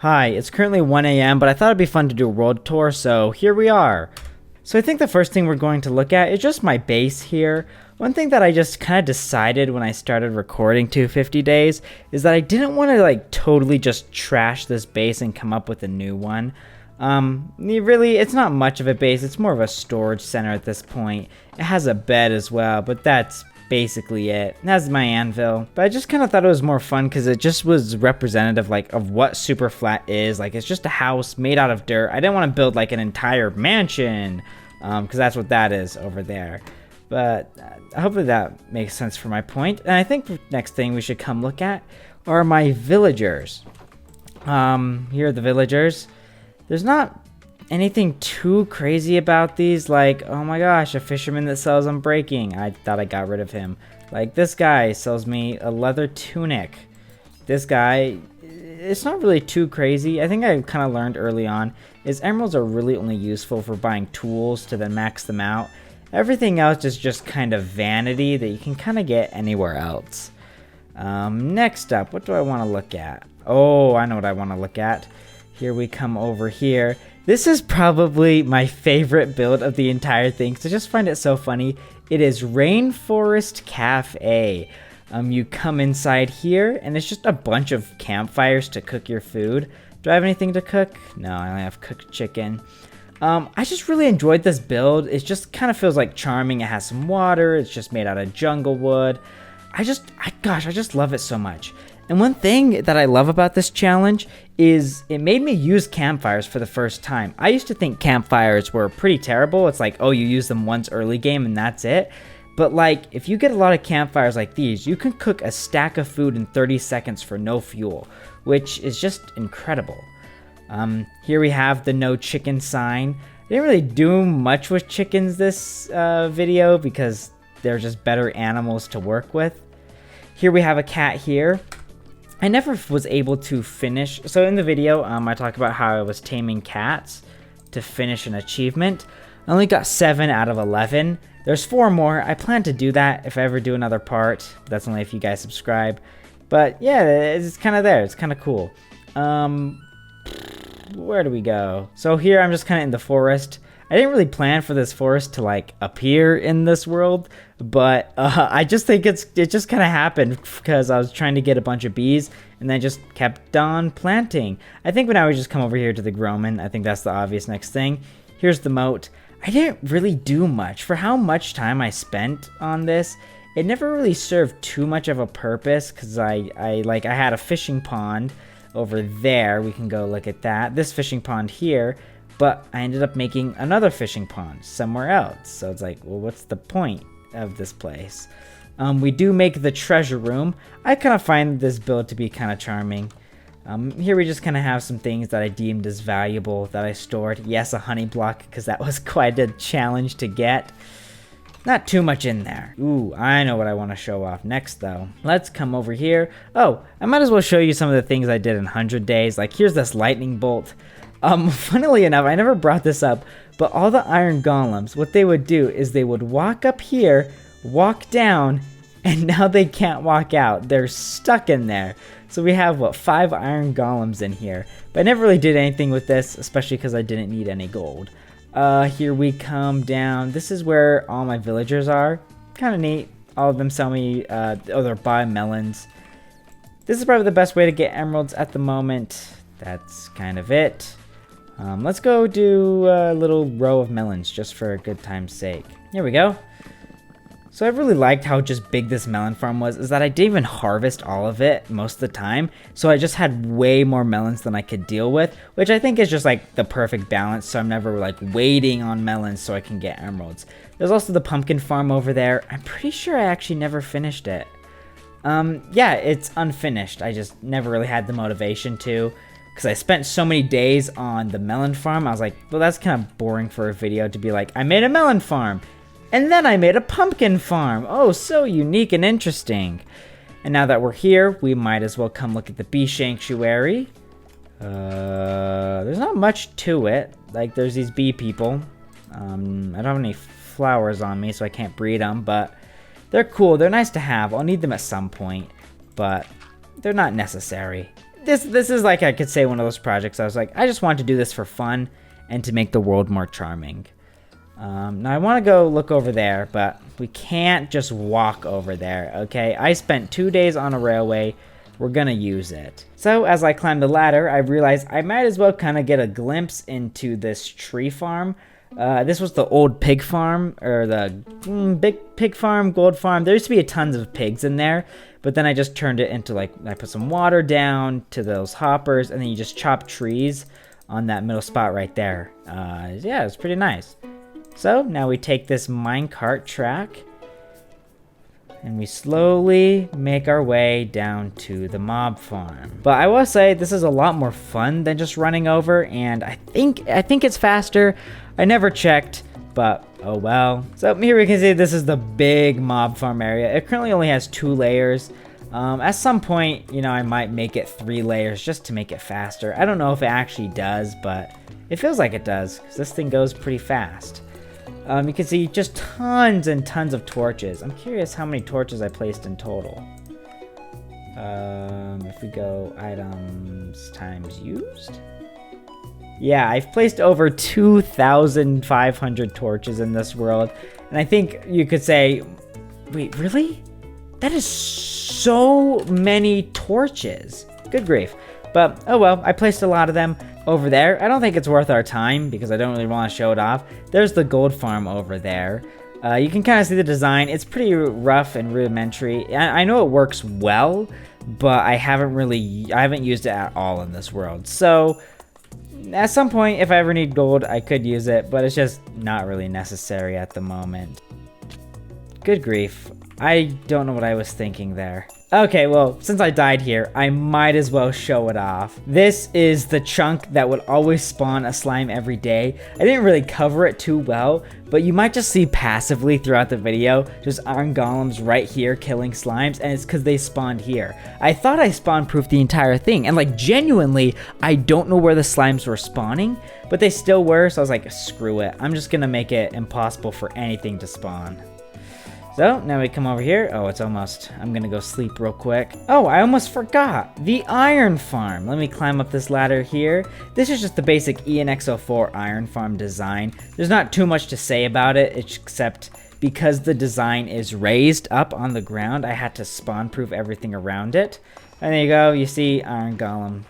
Hi, it's currently 1 a.m., but I thought it'd be fun to do a world tour, so here we are. So I think the first thing we're going to look at is just my base here. One thing that I just kind of decided when I started recording 250 days is that I didn't want to totally just trash this base and come up with a new one. It's not much of a base, it's more of a storage center at this point. It has a bed as well, but that's basically it. It has my anvil, but I just kind of thought it was more fun because it just was representative of what super flat is. It's just a house made out of dirt. I didn't want to build an entire mansion because that's what that is over there, but hopefully that makes sense for my point. And I think the next thing we should come look at are my villagers. Here are the villagers. There's not anything too crazy about these, oh my gosh, a fisherman that sells unbreaking. I thought I got rid of him. This guy sells me a leather tunic. This guy, it's not really too crazy. I think I kind of learned early on is emeralds are really only useful for buying tools to then max them out. Everything else is just kind of vanity that you can kind of get anywhere else. Next up, what do I want to look at? Oh, I know what I want to look at. Here we come over here. This is probably my favorite build of the entire thing, so I just find it so funny. It is Rainforest Cafe. You come inside here, and it's just a bunch of campfires to cook your food. Do I have anything to cook? No, I only have cooked chicken. I just really enjoyed this build. It just kind of feels charming. It has some water. It's just made out of jungle wood. I just love it so much. And one thing that I love about this challenge is it made me use campfires for the first time. I used to think campfires were pretty terrible. It's oh, you use them once early game and that's it. But if you get a lot of campfires like these, you can cook a stack of food in 30 seconds for no fuel, which is just incredible. Here we have the no chicken sign. I didn't really do much with chickens this video because they're just better animals to work with. Here we have a cat here. I never was able to finish. So in the video, I talk about how I was taming cats to finish an achievement. I only got 7 out of 11. There's 4 more. I plan to do that if I ever do another part. That's only if you guys subscribe. But yeah, it's kind of there. It's kind of cool. Where do we go? So here I'm just kind of in the forest. I didn't really plan for this forest to appear in this world, but I just think it just kind of happened because I was trying to get a bunch of bees and then just kept on planting. I think when I would just come over here to the Groman, I think that's the obvious next thing. Here's the moat. I didn't really do much for how much time I spent on this. It never really served too much of a purpose because I had a fishing pond over there. We can go look at that. This fishing pond here. But I ended up making another fishing pond somewhere else. So it's well, what's the point of this place? We do make the treasure room. I kind of find this build to be kind of charming. Here we just kind of have some things that I deemed as valuable that I stored. Yes, a honey block, because that was quite a challenge to get. Not too much in there. Ooh, I know what I want to show off next, though. Let's come over here. Oh, I might as well show you some of the things I did in 100 days. Here's this lightning bolt. Funnily enough, I never brought this up, but all the iron golems, what they would do is they would walk up here, walk down, and now they can't walk out. They're stuck in there. So we have, 5 iron golems in here. But I never really did anything with this, especially because I didn't need any gold. Here we come down. This is where all my villagers are. Kind of neat. All of them sell me, they're buy melons. This is probably the best way to get emeralds at the moment. That's kind of it. Let's go do a little row of melons just for a good time's sake. Here we go. So I really liked how just big this melon farm was, is that I didn't even harvest all of it most of the time. So I just had way more melons than I could deal with, which I think is just the perfect balance. So I'm never waiting on melons so I can get emeralds. There's also the pumpkin farm over there. I'm pretty sure I actually never finished it. Yeah, it's unfinished. I just never really had the motivation to. Because I spent so many days on the melon farm, I was well, that's kind of boring for a video to be I made a melon farm, and then I made a pumpkin farm. Oh, so unique and interesting. And now that we're here, we might as well come look at the bee sanctuary. There's not much to it. There's these bee people. I don't have any flowers on me, so I can't breed them, but they're cool. They're nice to have. I'll need them at some point, but they're not necessary. this is like, I could say, one of those projects I was like, I just want to do this for fun and to make the world more charming. Now I want to go look over there, but we can't just walk over there, okay? I spent 2 days on a railway. We're gonna use it. So as I climb the ladder, I realized I might as well kind of get a glimpse into this tree farm. This was the old pig farm, or the big pig farm, gold farm. There used to be tons of pigs in there, but then I just turned it into, like, I put some water down to those hoppers, and then you just chop trees on that middle spot right there. Yeah, it's pretty nice. So now we take this minecart track, and we slowly make our way down to the mob farm. But I will say this is a lot more fun than just running over, and I think it's faster. I never checked, but oh well. So here we can see this is the big mob farm area. It currently only has 2 layers. At some point, you know, I might make it 3 layers just to make it faster. I don't know if it actually does, but it feels like it does, because this thing goes pretty fast. You can see just tons and tons of torches. I'm curious how many torches I placed in total. If we go items times used. Yeah, I've placed over 2,500 torches in this world. And I think you could say, wait, really? That is so many torches. Good grief. But, oh well, I placed a lot of them over there. I don't think it's worth our time because I don't really want to show it off. There's the gold farm over there. You can kind of see the design. It's pretty rough and rudimentary. I know it works well, but I haven't used it at all in this world. So at some point, if I ever need gold, I could use it, but it's just not really necessary at the moment. Good grief. I don't know what I was thinking there. Okay, well, since I died here, I might as well show it off. This is the chunk that would always spawn a slime every day. I didn't really cover it too well, but you might just see passively throughout the video just iron golems right here killing slimes, and it's because they spawned here. I thought I spawn-proofed the entire thing, and like genuinely, I don't know where the slimes were spawning, but they still were, so I was like, screw it. I'm just gonna make it impossible for anything to spawn. So, now we come over here. Oh, it's almost. I'm gonna go sleep real quick. Oh, I almost forgot. The iron farm. Let me climb up this ladder here. This is just the basic ENX04 iron farm design. There's not too much to say about it, except because the design is raised up on the ground, I had to spawn-proof everything around it. And there you go. You see iron golem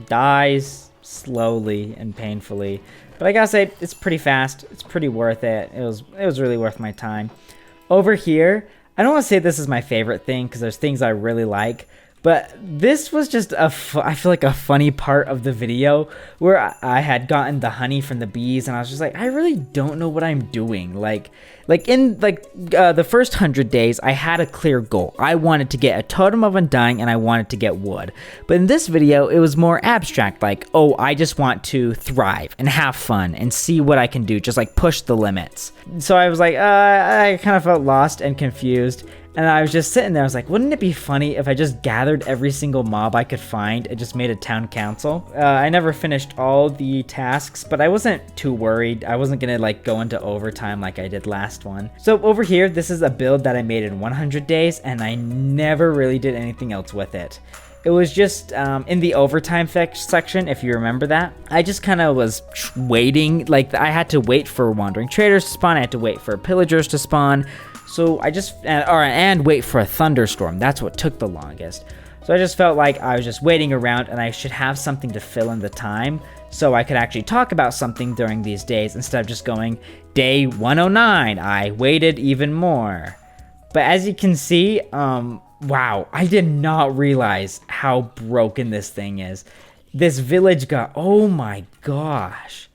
dies slowly and painfully. But I gotta say, it's pretty fast. It's pretty worth it. It was really worth my time. Over here, I don't want to say this is my favorite thing because there's things I really like, but this was just I feel like a funny part of the video where I had gotten the honey from the bees and I was just like, I really don't know what I'm doing. Like in the first 100 days, I had a clear goal. I wanted to get a totem of undying and I wanted to get wood. But in this video, it was more abstract, like, oh, I just want to thrive and have fun and see what I can do, just like push the limits. So I was like, I kind of felt lost and confused. And I was just sitting there, I was like, wouldn't it be funny if I just gathered every single mob I could find and just made a town council? I never finished all the tasks, but I wasn't too worried. I wasn't gonna like go into overtime like I did last one. So over here, this is a build that I made in 100 days, and I never really did anything else with it. It was just in the overtime section, if you remember that. I just kind of was waiting, like I had to wait for wandering traders to spawn, I had to wait for pillagers to spawn. So I just, and wait for a thunderstorm. That's what took the longest. So I just felt like I was just waiting around and I should have something to fill in the time so I could actually talk about something during these days instead of just going, day 109, I waited even more. But as you can see, wow, I did not realize how broken this thing is. This village got, oh my gosh.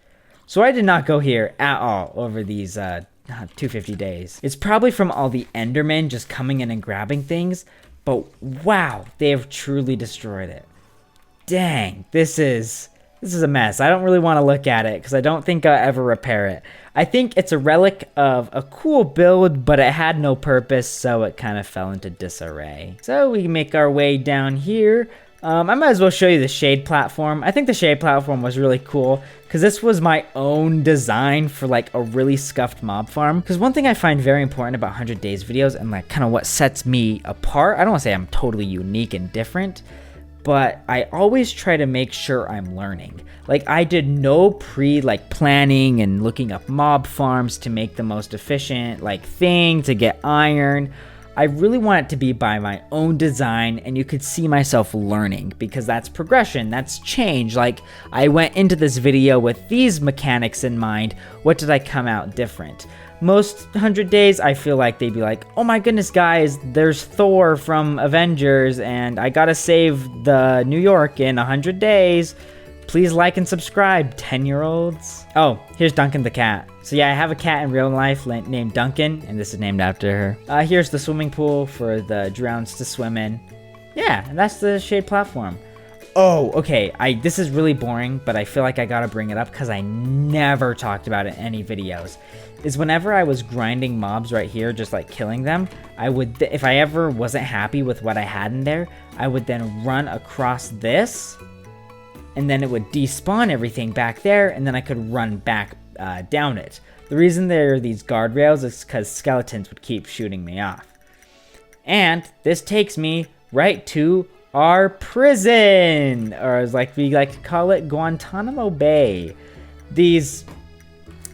So I did not go here at all over these 250 days. It's probably from all the Endermen just coming in and grabbing things, but wow, they have truly destroyed it. Dang, this is a mess. I don't really want to look at it because I don't think I'll ever repair it. I think it's a relic of a cool build, but it had no purpose, so it kind of fell into disarray. So we make our way down here. I might as well show you the shade platform. I think the shade platform was really cool because this was my own design for like a really scuffed mob farm. Because one thing I find very important about 100 Days videos and like kind of what sets me apart, I don't want to say I'm totally unique and different, but I always try to make sure I'm learning. Like, I did no planning and looking up mob farms to make the most efficient thing to get iron. I really want it to be by my own design, and you could see myself learning, because that's progression, that's change. Like, I went into this video with these mechanics in mind. What did I come out different? Most 100 days, I feel like they'd be like, oh my goodness, guys, there's Thor from Avengers, and I gotta save the New York in 100 days. Please like and subscribe, 10-year-olds. Oh, here's Duncan the cat. So yeah, I have a cat in real life named Duncan, and this is named after her. Here's the swimming pool for the drowns to swim in. Yeah, and that's the shade platform. Oh, okay, this is really boring, but I feel like I gotta bring it up because I never talked about it in any videos. Is whenever I was grinding mobs right here, just killing them, I would, if I ever wasn't happy with what I had in there, I would then run across this, and then it would despawn everything back there, and then I could run back down it. The reason there are these guardrails is because skeletons would keep shooting me off. And this takes me right to our prison, or as we like to call it, Guantanamo Bay.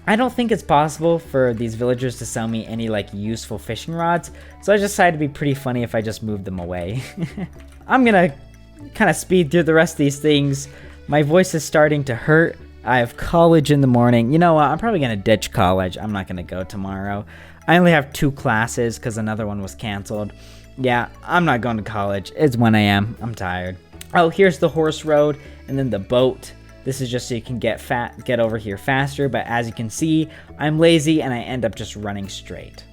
I don't think it's possible for these villagers to sell me any useful fishing rods, so I decided it'd be pretty funny if I just moved them away. I'm gonna kind of speed through the rest of these things. My voice is starting to hurt. I have college in the morning. You know what? I'm probably gonna ditch college. I'm not gonna go tomorrow. I only have 2 classes because another one was canceled. Yeah, I'm not going to college. It's 1 a.m. I'm tired. Oh, here's the horse road and then the boat. This is just so you can get over here faster, but as you can see, I'm lazy and I end up just running straight.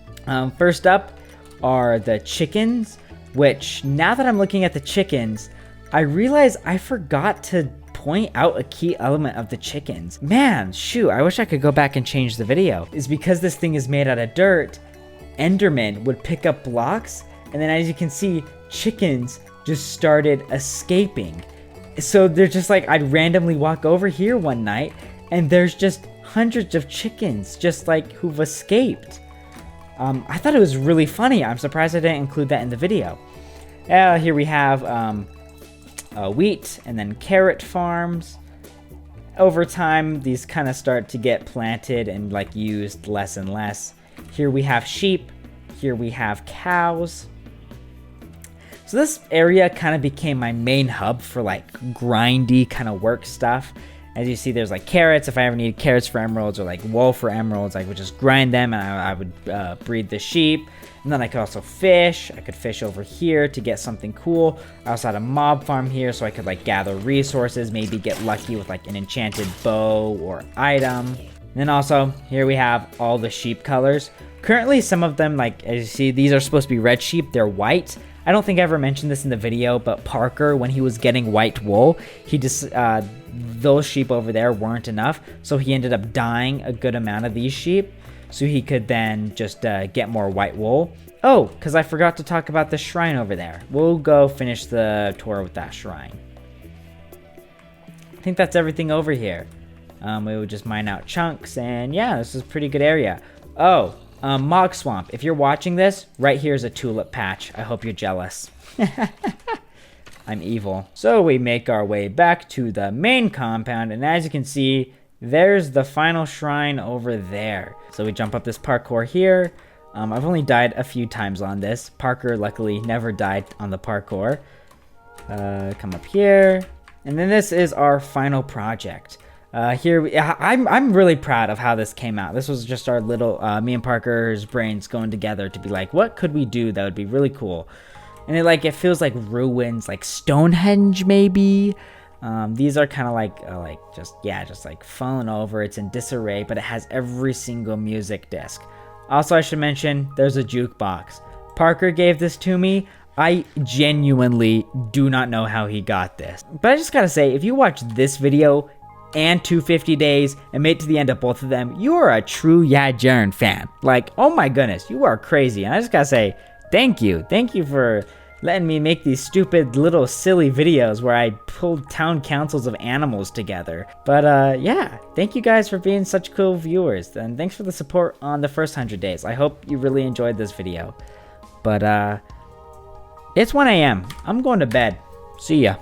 First up are the chickens, which now that I'm looking at the chickens, I realize I forgot to point out a key element of the chickens. Man, shoot, I wish I could go back and change the video. Is because this thing is made out of dirt, Enderman would pick up blocks, and then as you can see, chickens just started escaping. So they're just I'd randomly walk over here one night, and there's just hundreds of chickens just who've escaped. I thought it was really funny. I'm surprised I didn't include that in the video. Here we have wheat and then carrot farms. Over time, these kind of start to get planted and used less and less. Here we have sheep. Here we have cows. So this area kind of became my main hub for grindy kind of work stuff. As you see, there's carrots. If I ever needed carrots for emeralds or wool for emeralds, I would just grind them and I would breed the sheep. And then I could also fish. I could fish over here to get something cool. I also had a mob farm here so I could gather resources, maybe get lucky with an enchanted bow or item. And then also here we have all the sheep colors. Currently some of them, as you see, these are supposed to be red sheep. They're white. I don't think I ever mentioned this in the video, but Parker, when he was getting white wool, he just those sheep over there weren't enough, so he ended up dyeing a good amount of these sheep so he could then just get more white wool. Oh, because I forgot to talk about the shrine over there. We'll go finish the tour with that shrine. I think that's everything over here. We would just mine out chunks, and yeah, this is a pretty good area. Oh, Mog Swamp. If you're watching this, right here is a tulip patch. I hope you're jealous. I'm evil. So we make our way back to the main compound, and as you can see, there's the final shrine over there. So we jump up this parkour here. I've only died a few times on this. Parker luckily never died on the parkour. Come up here, and then this is our final project. I'm really proud of how this came out. This was just our little, me and Parker's brains going together to be what could we do that would be really cool? And it feels like ruins, Stonehenge maybe. These are kind of just fallen over. It's in disarray, but it has every single music disc. Also, I should mention, there's a jukebox. Parker gave this to me. I genuinely do not know how he got this. But I just gotta say, if you watch this video and 250 Days and made it to the end of both of them, you are a true Yeah Jaron fan. Oh my goodness, you are crazy. And I just gotta say, thank you. Thank you for letting me make these stupid little silly videos where I pulled town councils of animals together. But yeah, thank you guys for being such cool viewers, and thanks for the support on the first 100 days. I hope you really enjoyed this video. But it's 1 a.m. I'm going to bed. See ya.